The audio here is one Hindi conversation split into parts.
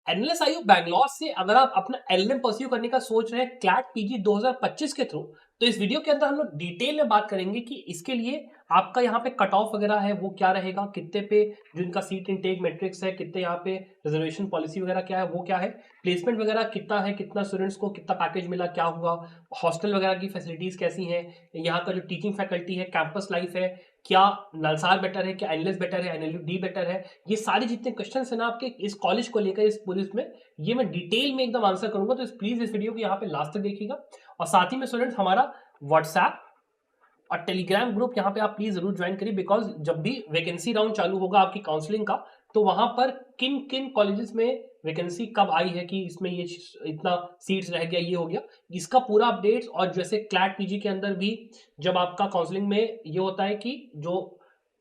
एनएलएसआईयू बैंगलोर से अगर आप अपना एलएलएम परस्यू करने का सोच रहे हैं क्लैट पीजी 2025 के थ्रू, तो इस वीडियो के अंदर हम लोग डिटेल में बात करेंगे कि इसके लिए आपका यहाँ पे कट ऑफ वगैरह है वो क्या रहेगा, कितने पे जो इनका सीट इनटेक मैट्रिक्स है, कितने यहाँ पे रिजर्वेशन पॉलिसी वगैरह क्या है, वो क्या है, प्लेसमेंट वगैरह कितना है, कितना स्टूडेंट्स को कितना पैकेज मिला, क्या हुआ, हॉस्टल वगैरह की फैसिलिटीज कैसी हैं, यहाँ का जो टीचिंग फैकल्टी है, कैंपस लाइफ है, क्या नलसार बेटर है, क्या एनएलएस बेटर है, एनएलयू डी बेटर है, ये सारे जितने क्वेश्चन है ना आपके इस कॉलेज को लेकर इस पुलिस में, ये मैं डिटेल में एकदम आंसर करूंगा। तो प्लीज इस वीडियो को यहाँ पे लास्ट तक देखिएगा। और साथ ही में स्टूडेंट्स हमारा व्हाट्सएप और टेलीग्राम ग्रुप यहाँ पे आप प्लीज जरूर ज्वाइन करिए, बिकॉज जब भी वैकेंसी राउंड चालू होगा आपकी काउंसलिंग का, तो वहां पर किन किन कॉलेजेस में वैकेंसी कब आई है कि इसमें ये इतना सीट्स रह गया, ये हो गया, इसका पूरा अपडेट्स। और जैसे क्लैट पीजी के अंदर भी जब आपका काउंसलिंग में ये होता है कि जो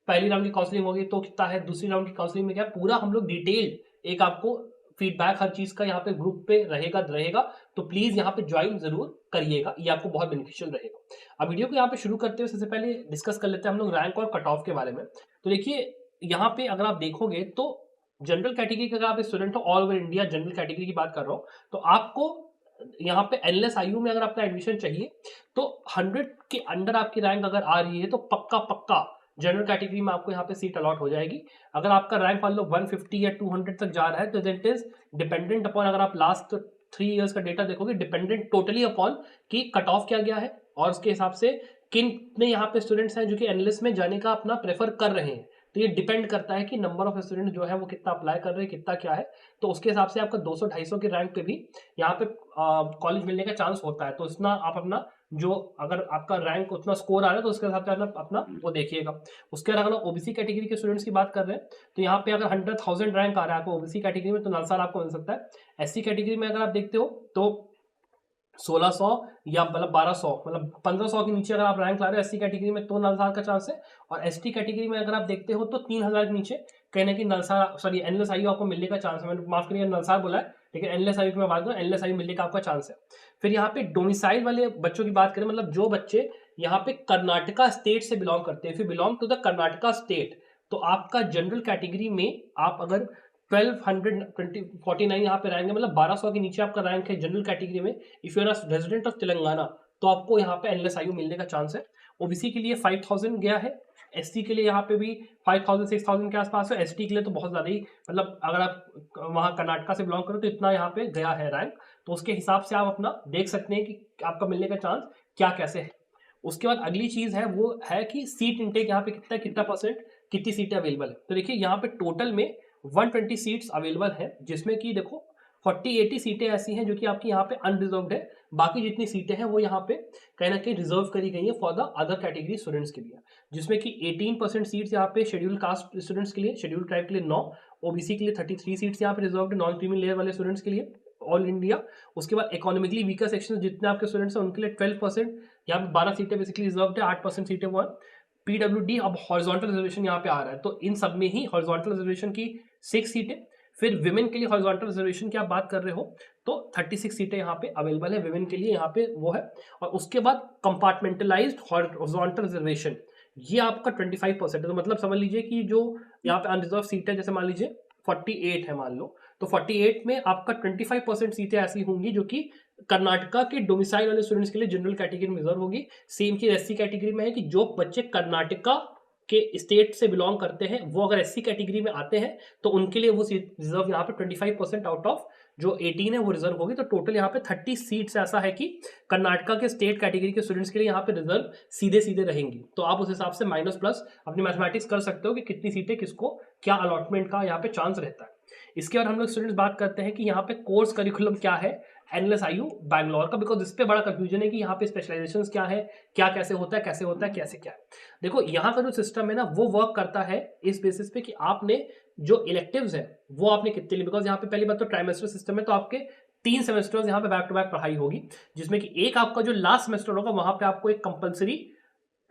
पहली राउंड की काउंसलिंग होगी तो कितना है, दूसरी राउंड की काउंसलिंग में क्या, पूरा हम लोग डिटेल एक आपको फीडबैक हर चीज का यहाँ पे ग्रुप पे रहेगा। तो प्लीज यहाँ पे ज्वाइन जरूर करिएगा, ये आपको बहुत बेनिफिशियल रहेगा। अब वीडियो को यहाँ पे शुरू करते हुए सबसे पहले डिस्कस कर लेते हैं हम लोग रैंक और कट ऑफ के बारे में। तो देखिए यहाँ पे अगर आप देखोगे तो जनरल कैटेगरी का अगर आप स्टूडेंट हो, all over India general category की बात कर रहा हूँ, तो आपको यहाँ पे एनएलएसआईयू में अगर अपना एडमिशन चाहिए तो 100 के अंडर आपकी रैंक अगर आ रही है तो पक्का पक्का जनरल कैटेगरी में आपको यहाँ पे सीट अलॉट हो जाएगी। अगर आपका रैंक मान लो 150 या 200 तक जा रहा है तो दैट इज डिपेंडेंट अपॉन, अगर आप लास्ट 3 इयर्स का डेटा देखोगे, डिपेंडेंट टोटली अपॉन कि कट ऑफ क्या गया है और उसके हिसाब से कितने यहाँ पे स्टूडेंट्स हैं जो कि एनालिस्ट में जाने का अपना प्रेफर कर रहे हैं। तो ये डिपेंड करता है कि नंबर ऑफ स्टूडेंट जो है वो कितना अप्लाई कर रहे हैं, कितना क्या है, तो उसके हिसाब से आपका 200-250 के रैंक पे भी यहाँ पे कॉलेज मिलने का चांस होता है। तो इतना आप अपना जो अगर आपका रैंक उतना स्कोर आ रहा है तो उसके हिसाब से अपना वो देखिएगा। उसके अगर ओबीसी कैटेगरी के स्टूडेंट्स की बात कर रहे हैं तो यहाँ पे अगर 100,000 रैंक आ रहा है आपको ओबीसी कैटेगरी में तो नलसार आपको मिल सकता है। एससी कैटेगरी में अगर आप देखते हो तो 1600 या मतलब 1200 मतलब 1500 के नीचे अगर आप रैंक ला रहे हो एससी कैटेगरी में तो नलसार का चांस है। और एसटी कैटेगरी में अगर आप देखते हो तो 3000 के नीचे कहीं ना कहीं नलसार सॉरी एनएलएसआईयू आपको मिलने का चांस है। मैंने माफ करिए नलसार बोला है, लेकिन एनएलएसआईयू की मैं बात करूँ, एनएलएसआईयू मिलने का आपका चांस है। फिर यहाँ पे डोमिसाइल वाले बच्चों की बात करें, मतलब जो बच्चे यहाँ पे कर्नाटका स्टेट से बिलोंग करते हैं, फिर belong to the Karnataka state, तो आपका जनरल कैटेगरी में आप अगर 1249 यहाँ पे रैंक है, मतलब 1200 के नीचे आपका रैंक है जनरल कैटेगरी में, if you are resident of Telangana, तो आपको यहाँ पे एनएलएसआईयू मिलने का चांस है। ओबीसी के लिए 5000 गया है, एसटी के लिए यहाँ पे भी 5000 6000 के आसपास है, एसटी के लिए तो बहुत ज़्यादा ही, मतलब अगर आप वहाँ कर्नाटका से बिलोंग करो तो इतना यहाँ पे गया है रैंक। तो उसके हिसाब से आप अपना देख सकते हैं कि आपका मिलने का चांस क्या कैसे है। उसके बाद अगली चीज़ है वो है कि सीट इनटेक यहाँ पे कितना कितना परसेंट कितनी सीटें अवेलेबल है। तो देखिए यहाँ पे टोटल में 120 सीट्स अवेलेबल हैं, जिसमें कि देखो 40-80 सीटें ऐसी हैं जो कि आपकी यहाँ पे अनरिजर्व्ड है, बाकी जितनी सीटें हैं वो यहाँ पे कहीं ना कहीं रिजर्व करी गई है for the other category students के लिए, जिसमें कि 18% सीट्स यहाँ पे शेड्यूल कास्ट स्टूडेंट्स के लिए, शेड्यूल ट्राइब के लिए 9, ओबीसी के लिए 33 सीट्स यहाँ पे रिजर्व, नॉन क्रीमी लेयर वाले स्टूडेंट्स के लिए ऑल इंडिया। उसके बाद इकोनॉमिकली वीकर सेक्शन जितने आपके स्टूडेंट्स हैं उनके लिए 12%, यहाँ पे 12 सीटें बेसिकली रिजर्व है, 8% सीटें वो पीडब्ल्यूडी। अब हॉरिजॉन्टल रिजर्वेशन यहाँ पे आ रहा है, तो इन सब में ही हॉरिजॉन्टल रिजर्वेशन की 6 सीटें, फिर विमेन के लिए हॉरिजॉन्टल रिजर्वेशन की आप बात कर रहे हो तो 36 सीटें यहाँ पे अवेलेबल है विमेन के लिए, यहाँ पे वो है। और उसके बाद कंपार्टमेंटलाइज्ड हॉरिजॉन्टल रिजर्वेशन, ये आपका 25% है। तो मतलब समझ लीजिए कि जो यहाँ पे अनरिजर्व सीट है, जैसे मान लीजिए 48 है मान लो, तो 48 में आपका 25% सीटें ऐसी होंगी जो कि कर्नाटका के डोमिसाइल वाले स्टूडेंट्स के लिए जनरल कैटेगरी में रिजर्व होगी। सेम चीज एससी कैटेगरी में है कि जो बच्चे कर्नाटका के स्टेट से बिलोंग करते हैं वो अगर एससी कैटेगरी में आते हैं तो उनके लिए वो सीट रिजर्व यहाँ पे 25% आउट ऑफ जो 18 है वो रिजर्व होगी। तो टोटल यहाँ पे 30 सीट्स ऐसा है कि कर्नाटका के स्टेट कैटेगरी के स्टूडेंट्स के लिए यहाँ पे रिजर्व सीधे सीधे रहेंगी। तो आप उस हिसाब से माइनस प्लस अपनी मैथमेटिक्स कर सकते हो कि कितनी सीटें किसको क्या अलॉटमेंट का यहाँ पे चांस रहता है। इसके बाद हम लोग स्टूडेंट्स बात करते हैं कि यहाँ पे कोर्स करिकुलम क्या है एनएलएसआईयू बैंगलोर का, बिकॉज इस पे बड़ा कंफ्यूजन है कि यहाँ पे स्पेशलाइजेशंस क्या है, क्या कैसे होता है, कैसे होता है, कैसे क्या है। देखो यहाँ का जो सिस्टम है ना वो वर्क करता है इस बेसिस पे कि आपने जो इलेक्टिव्स है वो आपने कितने लिए, बिकॉज यहाँ पे पहली बात तो ट्राइमेस्टर सिस्टम है, तो आपके 3 सेमेस्टर्स यहाँ पे बैक टू बैक पढ़ाई होगी, जिसमें कि एक आपका जो लास्ट सेमेस्टर होगा वहां पे आपको एक कंपलसरी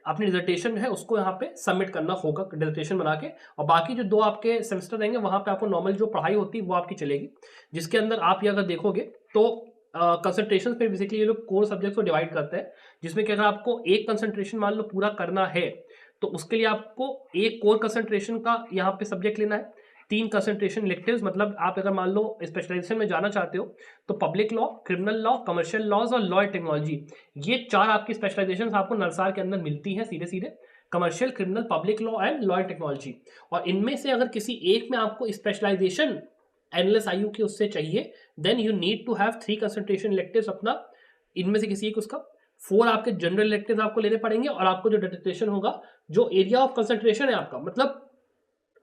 अपनी डिसर्टेशन है उसको यहाँ पे सबमिट करना होगा डिसर्टेशन बना के, और बाकी जो 2 आपके सेमेस्टर रहेंगे वहां पे आपको नॉर्मल जो पढ़ाई होती है वो आपकी चलेगी, जिसके अंदर आप ये अगर देखोगे तो कंसंट्रेशन पे बेसिकली ये लोग कोर सब्जेक्ट को डिवाइड करते हैं, जिसमें कि अगर आपको एक कंसंट्रेशन मान लो पूरा करना है तो उसके लिए आपको एक कोर कंसंट्रेशन का यहाँ पे सब्जेक्ट लेना है, 3 कंसंट्रेशन इलेक्टिव्स, मतलब आप अगर मान लो स्पेशलाइजेशन में जाना चाहते हो तो public law, criminal law, commercial laws और लॉ एंड टेक्नोलॉजी, ये 4 आपकी स्पेशलाइजेशन आपको नलसार के अंदर मिलती है सीधे सीधे, commercial, criminal, public law and law and technology. और इनमें से अगर किसी एक में आपको स्पेशलाइजेशन एनएलएसआईयू की उससे चाहिए, then you need to have 3 concentration electives अपना, इनमें से किसी एक उसका, 4 आपके जनरल इलेक्टिव्स आपको लेने पड़ेंगे, और आपको जो डिसर्टेशन होगा, जो एरिया ऑफ कंसंट्रेशन है आपका, मतलब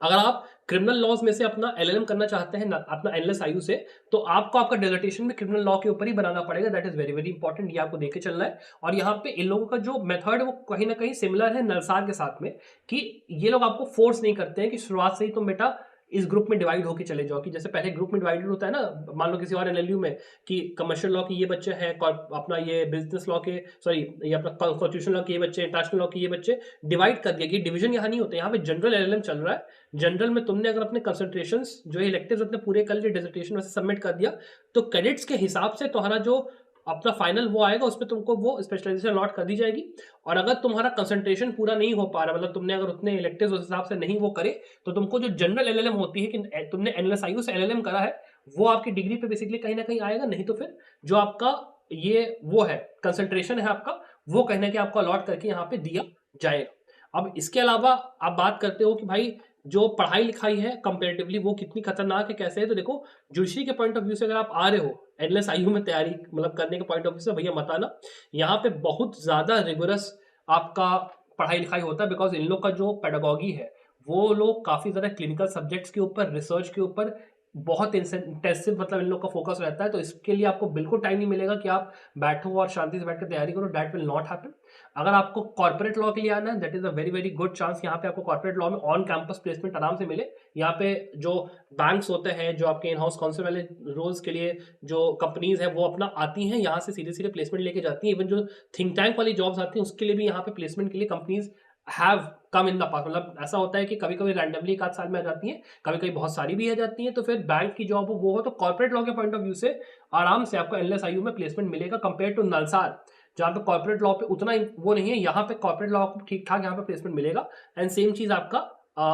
अगर आप क्रिमिनल लॉज में से अपना एलएलएम करना चाहते हैं अपना एनएलएसआईयू से, तो आपको आपका डिसर्टेशन भी क्रिमिनल लॉ के ऊपर ही बनाना पड़ेगा। That is very very important, ये आपको देखे चलना है। और यहाँ पे इन लोगों का जो मेथड है वो कहीं ना कहीं सिमिलर है नलसार के साथ में, कि ये लोग आपको फोर्स नहीं करते हैं कि शुरुआत से ही तुम बेटा इस ग्रुप में डिवाइड होकर चले जाओ, कि जैसे पहले ग्रुप में डिवाइडेड होता है ना, मान लो किसी और एनएलयू में कि कमर्शियल लॉ के ये बच्चे हैं, अपना ये बिजनेस लॉ के, सॉरी ये अपना कॉन्स्टिट्यूशन लॉ के ये बच्चे, इंटरनेशनल लॉ के ये बच्चे, डिवाइड कर दिया कि डिवीजन यहाँ नहीं होते। यहाँ पे जनरल एलएलएम चल रहा है। जनरल में तुमने अगर अपने कंसंट्रेशंस जो इलेक्टिव्स अपने पूरे कर लिए, डिसर्टेशन में से सबमिट कर दिया, तो क्रेडिट्स के हिसाब से तुम्हारा जो अपना फाइनल वो आएगा, उसमें तुमको वो स्पेशलाइजेशन अलॉट कर दी जाएगी। और अगर तुम्हारा कंसंट्रेशन पूरा नहीं हो पा रहा, मतलब तुमने अगर उतने इलेक्टिव्स उस हिसाब से नहीं वो करे, तो तुमको जो जनरल एलएलएम होती है कि तुमने एनएलएसआईयू से एलएलएम करा है, वो आपकी डिग्री पे बेसिकली कहीं ना कहीं आएगा। नहीं तो फिर जो आपका ये वो है कंसंट्रेशन है आपका, वो कहीं ना कहीं आपको अलॉट करके यहाँ पे दिया जाएगा। अब इसके अलावा आप बात करते हो कि भाई जो पढ़ाई लिखाई है कंपेरेटिवली वो कितनी खतरनाक है, कैसे है, तो देखो जुडिशरी के पॉइंट ऑफ व्यू से अगर आप आ रहे हो एनएलएसआईयू में तैयारी मतलब करने के पॉइंट ऑफ व्यू से, भैया मत आना, यहाँ पे बहुत ज्यादा रिगोरस आपका पढ़ाई लिखाई होता है। बिकॉज इन लोग का जो पेडागॉगी है, वो लोग काफी ज्यादा क्लिनिकल सब्जेक्ट्स के ऊपर, रिसर्च के ऊपर बहुत इंटेंसिव मतलब इन लोग का फोकस रहता है। तो इसके लिए आपको बिल्कुल टाइम नहीं मिलेगा कि आप बैठो और शांति से बैठ कर तैयारी करो, दैट विल नॉट हैपन। अगर आपको कॉर्पोरेट लॉ के लिए आना है, that is a very very good chance, यहाँ पे आपको कॉर्पोरेट लॉ में ऑन कैंपस प्लेसमेंट आराम से मिले। यहाँ पे जो बैंक्स होते हैं, जो आपके इन हाउस काउंसिल वाले रोल्स के लिए जो कंपनीज है वो अपना आती हैं, यहाँ से सीधे सीधे प्लेसमेंट लेके जाती हैं। इवन जो थिंक टैंक वाली जॉब्स आती हैं उसके लिए भी यहाँ पे प्लेसमेंट के लिए companies have come in the past. मतलब ऐसा होता है कि कभी कभी रैंडमली एक आध साल में आ जाती हैं, कभी कभी बहुत सारी भी आ जाती हैं। तो फिर बैंक की जॉब हो वो हो, तो कॉर्पोरेट लॉ के पॉइंट ऑफ व्यू से आराम से आपको एनएलएसआईयू में प्लेसमेंट मिलेगा, कंपेयर टू नलसार जहाँ पे कॉर्पोरेट लॉ पे उतना वो नहीं है। यहाँ पे कॉर्पोरेट लॉ को ठीक ठाक यहाँ पे प्लेसमेंट मिलेगा। एंड सेम चीज आपका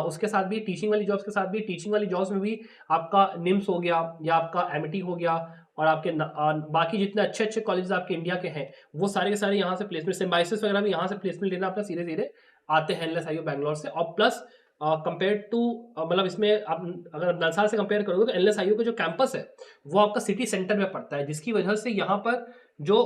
उसके साथ भी टीचिंग वाली जॉब्स के साथ भी, टीचिंग वाली जॉब्स में भी आपका निम्स हो गया या आपका एमिटी हो गया, और आपके बाकी जितने अच्छे अच्छे कॉलेज आपके इंडिया के हैं वो सारे के सारे यहाँ से प्लेसमेंट, सिम्बाइसिस वगैरह भी यहाँ से प्लेसमेंट लेना अपना सीधे सीधे आते हैं एनएलएसआईयू बैंगलोर से। और प्लस कंपेयर टू मतलब इसमें आप अगर नलसार से कंपेयर करोगे तो एनएलएसआईयू का जो कैंपस है वो आपका सिटी सेंटर में पड़ता है, जिसकी वजह से यहाँ पर जो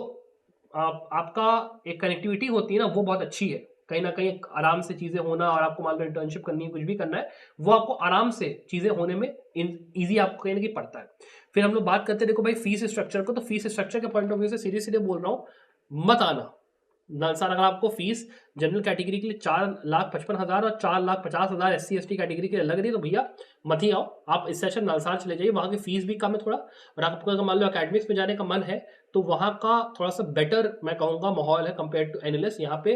आपका एक कनेक्टिविटी होती है ना वो बहुत अच्छी है। कहीं ना कहीं आराम से चीजें होना, और आपको मान लो इंटर्नशिप करनी है, कुछ भी करना है, वो आपको आराम से चीजें होने में इजी आपको कहीं ना कहीं पड़ता है। फिर हम लोग बात करते हैं देखो भाई फीस स्ट्रक्चर को, तो फीस स्ट्रक्चर के पॉइंट ऑफ व्यू से सीधे सीधे बोल रहा हूँ, मत आना नलसार। अगर आपको फीस जनरल कैटेगरी के लिए 4,55,000 और 4,50,000 SC ST कैटेगरी के लिए लग रही है, तो भैया मत ही आओ, आप इस सेशन नलसार चले जाइए। वहाँ की फीस भी कम है थोड़ा, और आपको अगर मान लो अकेडमिक्स में जाने का मन है तो वहाँ का थोड़ा सा बेटर मैं कहूँगा माहौल है कंपेयर टू एनएलएस। यहाँ पे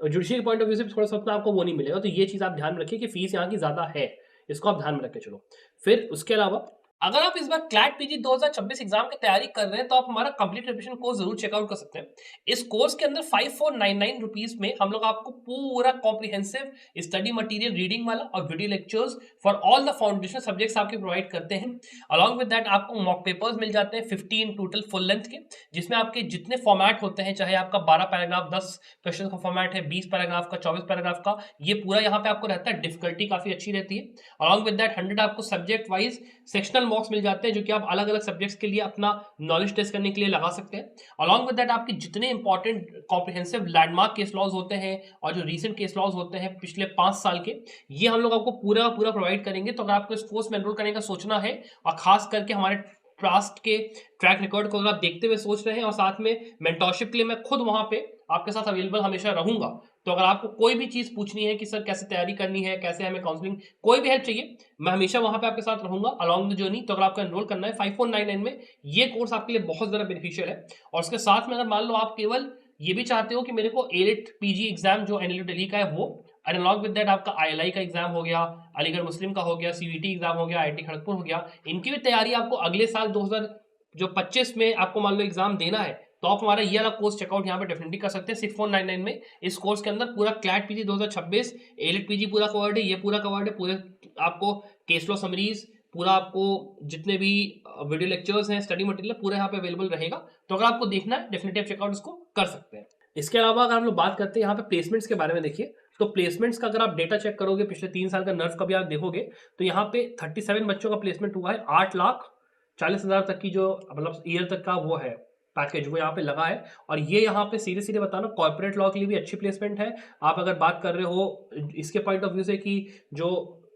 जुडिशरी पॉइंट ऑफ व्यू से थोड़ा सा उतना आपको वो नहीं मिलेगा। तो ये चीज़ आप ध्यान में रखिए कि फीस यहाँ की ज़्यादा है, इसको आप ध्यान में रख के चलो। फिर उसके अलावा अगर आप इस बार क्लैट पीजी 2026 एग्जाम की तैयारी कर रहे हैं तो आप हमारा कंप्लीट रिविजन कोर्स जरूर चेकआउट कर सकते हैं। इस कोर्स के अंदर 5499 रुपीज में हम लोग आपको पूरा कॉम्प्रिहेंसिव स्टडी मटेरियल, रीडिंग वाला और video lectures for all the foundational subjects आपके प्रोवाइड करते हैं। अलॉन्ग विद दैट आपको मॉक पेपर्स मिल जाते हैं 15 टोटल फुल लेंथ के, जिसमें आपके जितने फॉर्मेट होते हैं, चाहे आपका 12 पैराग्राफ 10 क्वेश्चन का फॉर्मेट है, 20 पैराग्राफ का, 24 पैराग्राफ का, ये पूरा यहाँ पे आपको रहता है। डिफिकल्टी काफी अच्छी रहती है। अलॉन्ग विद दैट 100 आपको सब्जेक्ट वाइज सेक्शनल मॉक्स मिल जाते हैं, जो कि आप अलग अलग सब्जेक्ट्स के लिए अपना नॉलेज टेस्ट करने के लिए लगा सकते हैं। अलॉन्ग विद दैट आपके जितने important comprehensive landmark case laws होते हैं और जो रीसेंट केस लॉज होते हैं पिछले 5 साल के, ये हम लोग आपको पूरा पूरा प्रोवाइड करेंगे। तो अगर आपको इस कोर्स में एनरोल करने का सोचना है, और खास करके हमारे ट्रस्ट के ट्रैक रिकॉर्ड को अगर आप देखते हुए सोच रहे हैं, और साथ में मेंटरशिप के लिए मैं खुद वहां पे आपके साथ अवेलेबल हमेशा रहूंगा, तो अगर आपको कोई भी चीज पूछनी है कि सर कैसे तैयारी करनी है, कैसे हमें काउंसलिंग, कोई भी हेल्प चाहिए, मैं हमेशा वहां पे आपके साथ रहूंगा अलॉन्ग द जर्नी। तो अगर आपको एनरोल करना है 5499 में, ये कोर्स आपके लिए बहुत ज्यादा बेनिफिशियल है। और उसके साथ में अगर मान लो आप केवल ये भी चाहते हो कि मेरे को एलिट पीजी एग्जाम जो एनएलयू दिल्ली का है वो, एंड अलॉन्ग विद दैट आपका आईएलआई का एग्जाम हो गया, अलीगढ़ मुस्लिम का हो गया, सीवीटी एग्जाम हो गया, आईआईटी खड़गपुर हो गया, इनकी भी तैयारी आपको अगले साल 2025 में आपको मान लो एग्जाम देना है, तो आप हमारा ये वाला कोर्स चेकआउट यहाँ पे डेफिनेटली कर सकते हैं 6499 में। इस कोर्स के अंदर पूरा क्लैट पीजी 2026 एलिट पीजी पूरा कवर्ड है, ये पूरा कवर्ड है, पूरे आपको केस लॉ समरीज, पूरा आपको जितने भी वीडियो लेक्चर्स हैं, स्टडी मटेरियल पूरा यहाँ पे अवेलेबल रहेगा। तो अगर आपको देखना है डेफिनेटली आप चेकआउट इसको कर सकते हैं। इसके अलावा अगर हम लोग बात करते हैं यहाँ पे प्लेसमेंट्स के बारे में, देखिए तो प्लेसमेंट्स का अगर आप डेटा चेक करोगे पिछले 3 साल का नर्व का भी आप देखोगे तो यहाँ पे 37 बच्चों का प्लेसमेंट हुआ है। 8,40,000 तक की जो मतलब ईयर तक का वो है पैकेज वो यहाँ पे लगा है। और ये यहाँ पे सीधे सीधे बताना कॉर्पोरेट लॉ के लिए भी अच्छी प्लेसमेंट है। आप अगर बात कर रहे हो इसके पॉइंट ऑफ व्यू से कि जो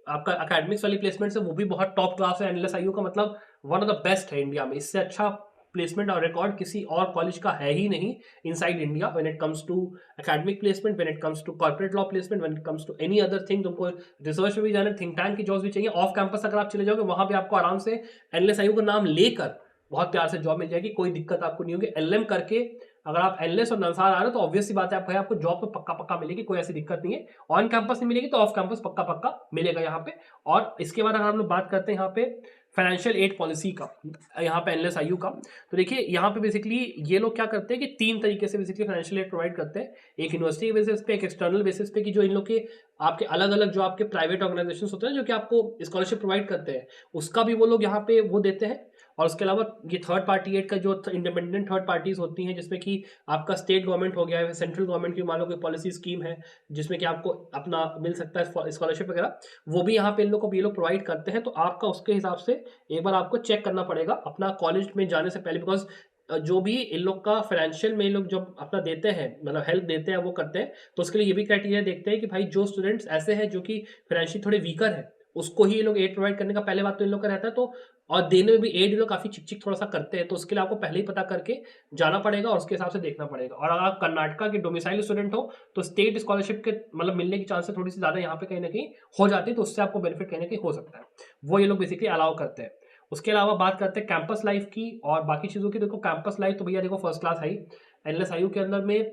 आपका एकेडमिक्स वाली प्लेसमेंट है वो भी बहुत टॉप क्लास है, एनएलएसआईयू का मतलब वन ऑफ द बेस्ट है इंडिया में। इससे अच्छा प्लेसमेंट और रिकॉर्ड किसी और कॉलेज का है ही नहीं inside India when it comes to academic placement, when it comes to corporate law placement, when it comes to any other thing. तुमको रिसर्च में भी जाना, थिंक टैंक की जॉब्स भी चाहिए, ऑफ कैंपस अगर आप चले जाओगे वहां पे आपको आराम से एनएलएसआईयू का नाम लेकर बहुत प्यार से जॉब मिल जाएगी, कोई दिक्कत आपको नहीं होगी। एलएम करके अगर आप एनएलएस और नलसार आ रहे हो तो ऑब्वियस सी बात है आपको जॉब तो पक्का पक्का मिलेगी, कोई ऐसी दिक्कत नहीं है। ऑन कैंपस नहीं मिलेगी तो ऑफ कैंपस पक्का पक्का मिलेगा यहाँ पे। और इसके बाद अगर हम लोग बात करते हैं यहाँ पे फाइनेंशियल एड पॉलिसी का, यहाँ पे एनएलएसआईयू का, तो देखिए यहाँ पे बेसिकली ये लोग क्या करते हैं कि 3 तरीके से बेसिकली फाइनेंशियल एड प्रोवाइड करते हैं। एक यूनिवर्सिटी के बेसिस पे, एक एक्सटर्नल बेसिस पे कि जो इन लोग के आपके अलग अलग जो आपके प्राइवेट ऑर्गेनाइजेशन होते हैं जो कि आपको स्कॉलरशिप प्रोवाइड करते हैं उसका भी वो लोग यहाँ पे वो देते हैं। और उसके अलावा ये थर्ड पार्टी एड का जो इंडिपेंडेंट थर्ड पार्टीज होती हैं जिसमें कि आपका स्टेट गवर्नमेंट हो गया है, सेंट्रल गवर्नमेंट की मान लो कोई पॉलिसी स्कीम है जिसमें कि आपको अपना मिल सकता है स्कॉलरशिप वगैरह, वो भी यहाँ पे इन लोग को ये लोग प्रोवाइड करते हैं। तो आपका उसके हिसाब से एक बार आपको चेक करना पड़ेगा अपना कॉलेज में जाने से पहले, बिकॉज जो भी इन लोग का फाइनेंशियल में इन लोग जब अपना देते हैं मतलब हेल्प देते हैं वो करते हैं तो उसके लिए ये भी क्राइटेरिया देखते हैं कि भाई जो स्टूडेंट्स ऐसे हैं जो कि फाइनेंशियली थोड़े वीकर है उसको ही ये लोग एड प्रोवाइड करने का पहले बात तो इन लोग का रहता है। तो और देने में भी एड ये लोग काफी चिक चिक थोड़ा सा करते हैं, तो उसके लिए आपको पहले ही पता करके जाना पड़ेगा और उसके हिसाब से देखना पड़ेगा। और अगर आप कर्नाटका के डोमिसाइल स्टूडेंट हो तो स्टेट स्कॉलरशिप के मतलब मिलने की चांसेस थोड़ी सी ज्यादा यहाँ पे कहीं ना कहीं हो जाती है, तो उससे आपको बेनिफिट कहीं ना कहीं हो सकता है, वो ये लोग बेसिकली अलाउ करते हैं। उसके अलावा बात करते हैं कैंपस लाइफ की और बाकी चीज़ों की। देखो कैंपस लाइफ तो भैया देखो फर्स्ट क्लास है ही। एनएलएसआईयू के अंदर में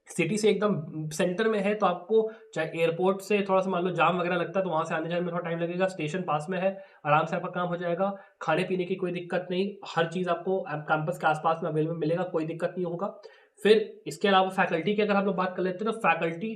सिटी से एकदम सेंटर में है, तो आपको चाहे एयरपोर्ट से थोड़ा सा मान लो जाम वगैरह लगता है तो वहाँ से आने जाने में थोड़ा टाइम लगेगा, स्टेशन पास में है, आराम से आपका काम हो जाएगा। खाने पीने की कोई दिक्कत नहीं, हर चीज़ आपको कैंपस के आसपास में अवेलेबल मिलेगा, कोई दिक्कत नहीं होगा। फिर इसके अलावा फैकल्टी की अगर हम लोग बात कर लेते हैं तो faculty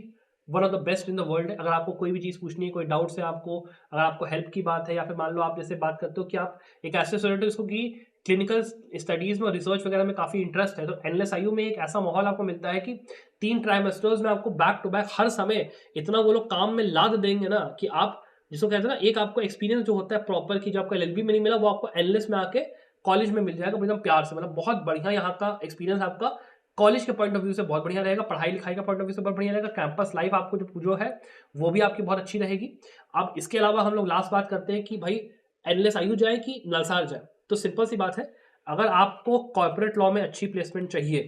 one of the best in the world है। अगर आपको कोई भी चीज़ पूछनी है, कोई डाउट्स है आपको, अगर आपको हेल्प की बात है या फिर मान लो आप जैसे बात करते हो कि आप एक ऐसे स्टूडेंट हो जिसको कि क्लिनिकल स्टडीज में और रिसर्च वगैरह में काफ़ी इंटरेस्ट है, तो एनएलएसआईयू में एक ऐसा माहौल आपको मिलता है कि 3 ट्राइमेस्टर्स में आपको बैक टू बैक हर समय इतना वो लोग काम में लाद देंगे ना कि आप जिसको कहते हैं ना एक आपको एक्सपीरियंस जो होता है प्रॉपर की जो आपको एलएलबी में नहीं मिला वो आपको एनएलएस में आके कॉलेज में मिल जाएगा एकदम प्यार से। मतलब बहुत बढ़िया यहाँ का एक्सपीरियंस आपका कॉलेज के पॉइंट ऑफ व्यू से बहुत बढ़िया रहेगा, पढ़ाई लिखाई का पॉइंट ऑफ व्यू से बहुत बढ़िया रहेगा, कैंपस लाइफ आपको जो है वो भी आपकी बहुत अच्छी रहेगी। अब इसके अलावा हम लोग लास्ट बात करते हैं कि भाई एनएलएसआईयू जाए कि नलसार जाए, तो सिंपल सी बात है, अगर आपको कॉर्पोरेट लॉ में अच्छी प्लेसमेंट चाहिए,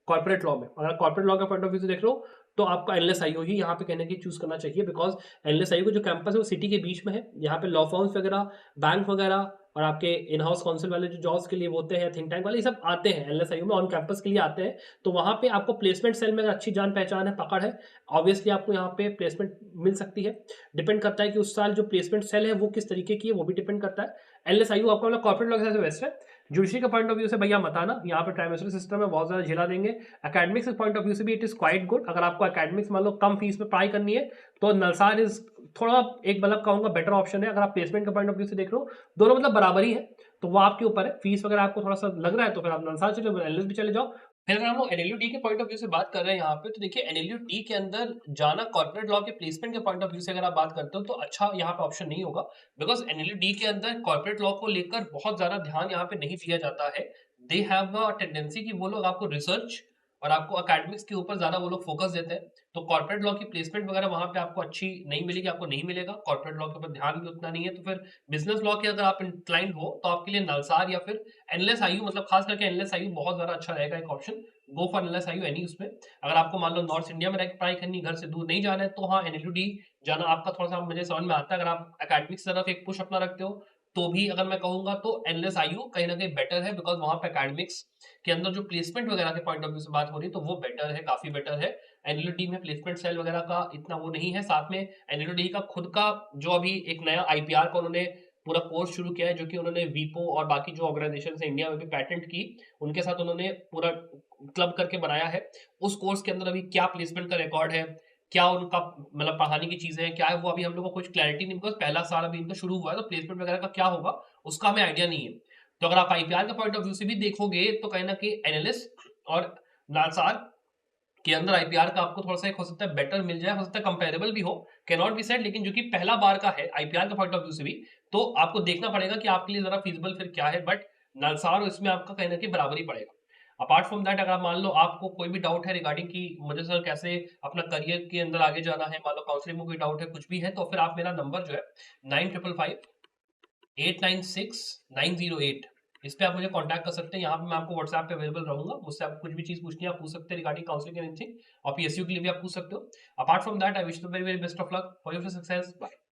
कॉर्पोरेट लॉ में अगर कॉर्पोरेट लॉ के पॉइंट ऑफ व्यू से देख लो तो आपको एनएलएसआईयू ही यहाँ पे कहने की चूज करना चाहिए, बिकॉज एनएलएसआईयू का जो कैंपस है वो सिटी के बीच में है। यहाँ पे लॉ फर्म्स वगैरह, बैंक वगैरह और आपके इन हाउस काउंसिल वाले जो जॉब्स के लिए होते हैं, थिंक टैंक वाले, ये सब आते हैं एनएलएसआईयू में ऑन कैंपस के लिए आते हैं। तो वहाँ पे आपको प्लेसमेंट सेल में अगर अच्छी जान पहचान है, पकड़ है, ऑब्वियसली आपको यहाँ पे प्लेसमेंट मिल सकती है। डिपेंड करता है कि उस साल जो प्लेसमेंट सेल है वो किस तरीके की है, वो भी डिपेंड करता है। एनएलएसआईयू आपका मतलब कॉर्पोरेट लॉ से बेस्ट है। जुडिशरी के पॉइंट ऑफ व्यू से भैया मत आना, यहाँ पे ट्राइमेस्टर सिस्टम है, बहुत ज़्यादा झेला देंगे। एकेडमिक्स के पॉइंट ऑफ व्यू से भी इट इज़ क्वाइट गुड। अगर आपको एकेडमिक्स मान लो कम फीस में पढ़ाई करनी है तो नलसार इज थोड़ा एक मतलब कहूँगा बेटर ऑप्शन है। अगर आप प्लेसमेंट के पॉइंट ऑफ व्यू से देख लो दोनों मतलब बराबर ही है, तो वो आपके ऊपर है। फीस वगैरह आपको थोड़ा सा लग रहा है तो फिर आप नलसार चले जाओ, एनएलएस भी चले जाओ। फिर अगर हम लोग एनएलयूडी के पॉइंट ऑफ व्यू से बात कर रहे हैं यहाँ पे, तो देखिए एनएलयूडी के अंदर जाना कॉर्पोरेट लॉ के प्लेसमेंट के पॉइंट ऑफ व्यू से अगर आप बात करते हो तो अच्छा यहाँ पे ऑप्शन नहीं होगा, बिकॉज एनएलयूडी के अंदर कॉर्पोरेट लॉ को लेकर बहुत ज्यादा ध्यान यहाँ पे नहीं दिया जाता है। दे हैव अ टेंडेंसी कि वो लोग आपको रिसर्च और आपको एकेडमिक्स के ऊपर ज्यादा वो लोग फोकस देते हैं, तो कॉर्पोरेट लॉ की प्लेसमेंट वगैरह वहां पे आपको अच्छी नहीं मिलेगी, आपको नहीं मिलेगा। कॉर्पोरेट लॉ के ऊपर ध्यान भी उतना नहीं है, तो फिर बिजनेस लॉ के अगर आप इंक्लाइंड हो तो आपके लिए नलसार या फिर एनएलएसआईयू, मतलब खास करके एनएलएसआईयू बहुत ज्यादा अच्छा रहेगा एक option. Go for NLSIU any उसमें। अगर आपको मान लो नॉर्थ इंडिया में रहकर पढ़ाई करनी, घर से दूर नहीं जाना है, तो हाँ एनएलयूडी जाना आपका थोड़ा सा मुझे समझ में आता है। अगर आप एकेडमिक्स तरफ एक पुश अपना रखते हो तो भी अगर मैं कहूंगा तो एनएलएसआईयू कहीं ना कहीं बेटर है, बिकॉज वहां पे एकेडमिक्स के अंदर जो प्लेसमेंट वगैरह के पॉइंट ऑफ व्यू से बात हो रही है तो वो बेटर है, काफी बेटर है। एनएलयूडी में प्लेसमेंट सेल वगैरह का इतना वो नहीं है। साथ में एनएलयूडी का खुद का जो अभी एक नया आईपीआर का उन्होंने पूरा कोर्स शुरू किया है, जो कि उन्होंने वीपो और बाकी जो ऑर्गेनाइजेशन है इंडिया में भी पेटेंट की, उनके साथ उन्होंने पूरा क्लब करके बनाया है। उस कोर्स के अंदर अभी क्या प्लेसमेंट का रिकॉर्ड है, क्या उनका मतलब पढ़ाने की चीज़ें हैं, क्या है, वो अभी हम लोग को कुछ क्लैरिटी नहीं, बिकॉज़ पहला साल अभी इनका शुरू हुआ है, तो प्लेसमेंट वगैरह का क्या होगा, उसका हमें आइडिया नहीं है। तो अगर आप आईपीआर का पॉइंट ऑफ व्यू से भी देखोगे, तो कहीं न कहीं एनालिस्ट और नालसार के अंदर आईपीआर का आपको थोड़ा-सा एक हो सकता है बेटर मिल जाए, हो सकता है कंपैरेबल भी हो, कैन नॉट बी सेड, लेकिन जो कि पहला बार का है आईपीआर के पॉइंट ऑफ व्यू से भी, तो आपको देखना पड़ेगा कि आपके लिए ज़्यादा फिज़िबल फिर क्या है, बट नालसार और इसमें आपका कहीं न कहीं बराबर ही पड़ेगा। अपार्ट फ्रॉम दैट, अगर आप मान लो आपको कोई भी डाउट है रिगार्डिंग कि मुझे सर कैसे अपना करियर के अंदर आगे जाना है, मान लो काउंसलिंग में कोई डाउट है, कुछ भी है, तो फिर आप मेरा नंबर जो है 9555-896-908, इस पे आप मुझे कांटेक्ट कर सकते हैं। यहाँ पे मैं आपको व्हाट्सएप पे अवेलेबल रहूँगा। मुझसे आपको कुछ भी चीज़ पूछनी है, आप पूछ सकते हैं रिगार्डिंग काउंसलिंग एंड एनीथिंग, और पीएसयू के लिए भी आप पूछ सकते हो। Apart from that, I wish you the very, very best of luck for your success. Bye.